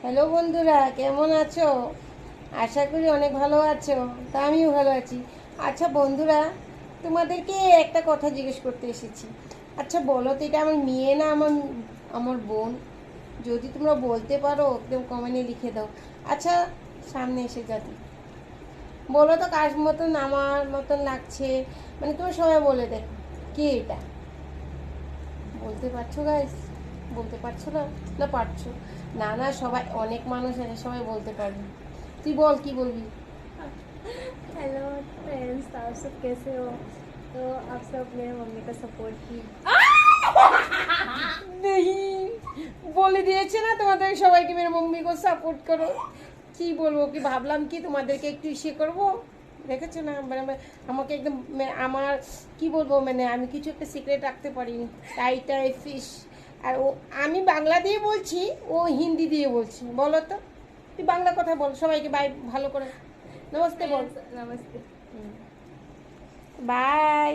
Hello বন্ধুরা, কেমন আছো? আশা করি অনেক ভালো আছো। তা আমিও ভালো আছি। আচ্ছা বন্ধুরা, তোমাদেরকে একটা কথা জিজ্ঞেস করতে এসেছি। আচ্ছা বলো তো, এটা আমার মেয়ে না আমার আমার বোন? যদি তোমরা বলতে পারো একদম কমেন্টে লিখে দাও। আচ্ছা, সামনে এসে যাতে বলো তো কার মতন আমার মতন লাগছে, মানে তোমরা সবাই বলে দেখো কে এটা। বলতে পারছো গাইস? বলতে পারছো না? না পারছো? না না, সবাই, অনেক মানুষ আছে, সবাই বলতে পারবে। তুই বল, কি বলবি? हेलो फ्रेंड्स, तो आप सब कैसे हो? तो आप सब मेरे मम्मी का सपोर्ट की। নেই, বলে দিয়েছে না তোমাদের সবাইকে মেরে মম্মিকে সাপোর্ট করো। কি বলবো, কি ভাবলাম কি তোমাদেরকে একটু ইসে করবো। দেখেছো না, মানে আমাকে একদম আমার কি বলবো, মানে আমি কিছু একটা সিক্রেট রাখতে পারিনি। টাই ফিশ। আর ও, আমি বাংলা দিয়ে বলছি, ও হিন্দি দিয়ে বলছি। বলো তো, তুই বাংলা কথা বল, সবাইকে বাই ভালো করে নমস্তে বল। नमस्ते। বাই।